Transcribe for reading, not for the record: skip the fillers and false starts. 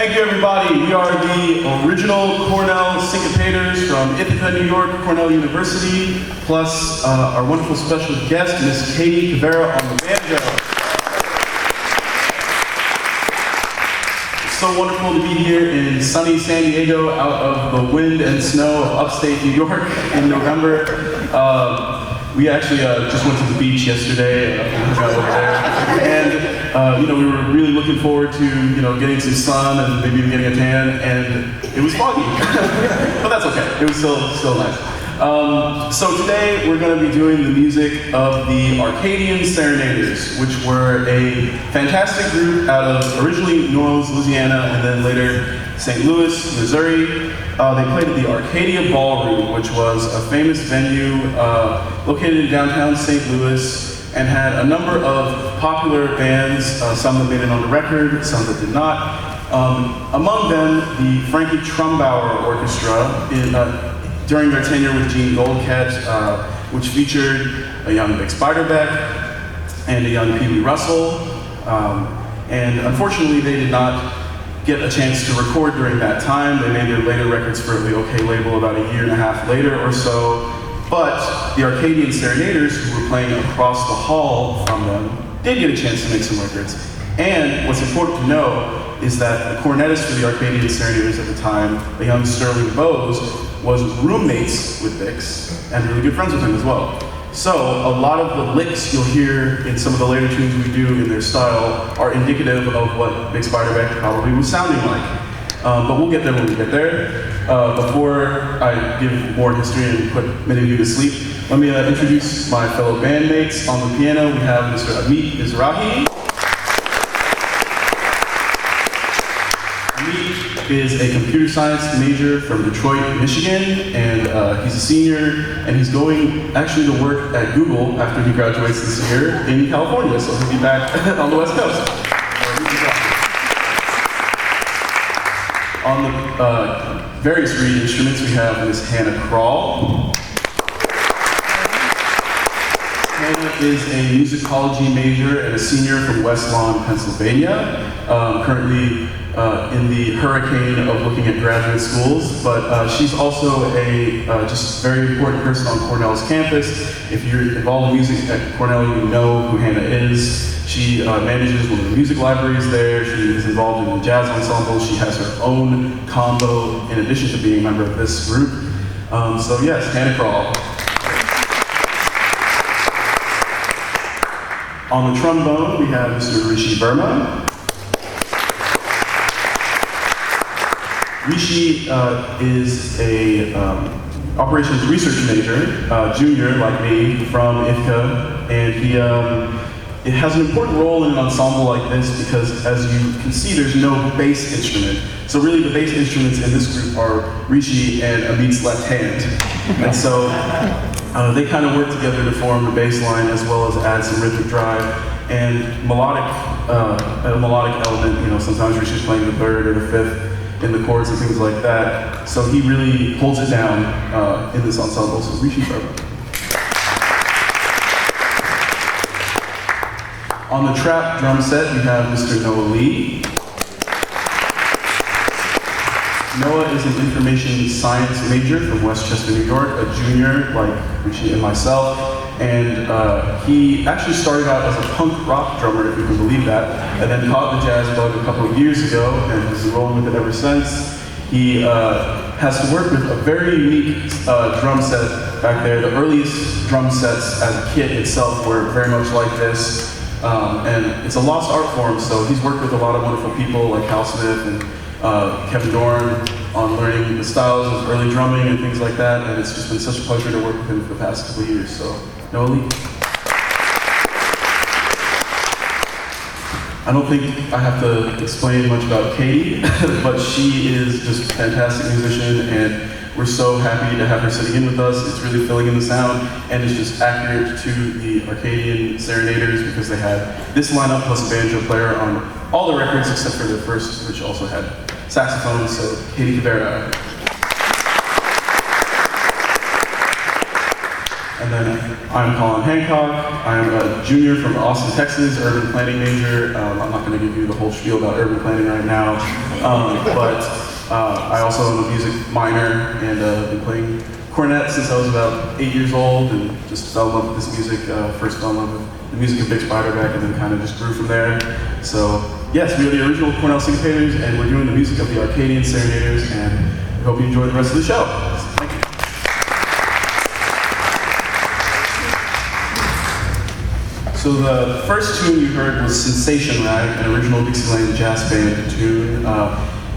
Thank you, everybody. We are the original Cornell Syncopators from Ithaca, New York, Cornell University, plus our wonderful special guest, Miss Katie Cabrera on the banjo. It's so wonderful to be here in sunny San Diego, out of the wind and snow of upstate New York in November. We actually just went to the beach yesterday, over there, and we were really looking forward to getting some sun and maybe even getting a tan, and it was foggy, but that's okay. It was still nice. So today we're going to be doing the music of the Arcadian Serenaders, which were a fantastic group out of originally New Orleans, Louisiana, and then later St. Louis, Missouri. They played at the Arcadia Ballroom, which was a famous venue located in downtown St. Louis, and had a number of popular bands, some that made it on the record, some that did not. Among them, the Frankie Trumbauer Orchestra, during their tenure with Gene Goldcat, which featured a young Vic Spiderbeck and a young Pee Wee Russell. And unfortunately, they did not get a chance to record during that time. They made their later records for the OK label about a year and a half later or so. But the Arcadian Serenaders, who were playing across the hall from them, did get a chance to make some records. And what's important to know is that the cornetist for the Arcadian Serenaders at the time, the young Sterling Bowes, was roommates with Vic's and really good friends with him as well. So a lot of the licks you'll hear in some of the later tunes we do in their style are indicative of what Vic Spiderbeck probably was sounding like. But we'll get there when we get there. Before I give more history and put many of you to sleep, let me introduce my fellow bandmates. On the piano, we have Mr. Amit Mizrahi. Amit is a computer science major from Detroit, Michigan, and he's a senior, and he's going actually to work at Google after he graduates this year in California, so he'll be back on the West Coast. On the various reed instruments, we have Miss Hannah Krall. Hannah is a musicology major and a senior from West Lawn, Pennsylvania. Currently in the hurricane of looking at graduate schools, but she's also a just very important person on Cornell's campus. If you're involved in music at Cornell, you know who Hannah is. She manages one of the music libraries there. She is involved in the jazz ensemble. She has her own combo in addition to being a member of this group. So yes, Hannah Krall. On the trombone, we have Mr. Rishi Verma. Rishi is a operations research major, junior like me, from Ithaca, and it has an important role in an ensemble like this because, as you can see, there's no bass instrument. So really the bass instruments in this group are Rishi and Amit's left hand. And so they kind of work together to form the bass line as well as add some rhythmic drive and a melodic element. Sometimes Rishi's playing the third or the fifth in the chords and things like that. So he really holds it down in this ensemble. So Rishi Verma. On the trap drum set, we have Mr. Noah Lee. Noah is an information science major from Westchester, New York, a junior like Rishi and myself. And he actually started out as a punk rock drummer, if you can believe that, and then caught the jazz bug a couple of years ago and has been rolling with it ever since. He has to work with a very unique drum set back there. The earliest drum sets as a kit itself were very much like this. And it's a lost art form, so he's worked with a lot of wonderful people like Hal Smith and Kevin Dorn on learning the styles of early drumming and things like that, and it's just been such a pleasure to work with him for the past couple of years, so Noah Lee. I don't think I have to explain much about Katie, but she is just a fantastic musician, and we're so happy to have her sitting in with us. It's really filling in the sound, and it's just accurate to the Arcadian Serenaders because they had this lineup plus a banjo player on all the records except for their first, which also had saxophone. So Katie Cabrera. And then I'm Colin Hancock. I'm a junior from Austin, Texas, urban planning major. I'm not going to give you the whole spiel about urban planning right now, but I also am a music minor and been playing cornet since I was about 8 years old, and just fell in love with this music. First fell in love with the music of Big Spiderback, and then kind of just grew from there. So yes, we are the original Cornell Syncopators, and we're doing the music of the Arcadian Serenaders, and we hope you enjoy the rest of the show. Thank you. So the first tune you heard was Sensation Rag, an original Dixieland jazz band tune.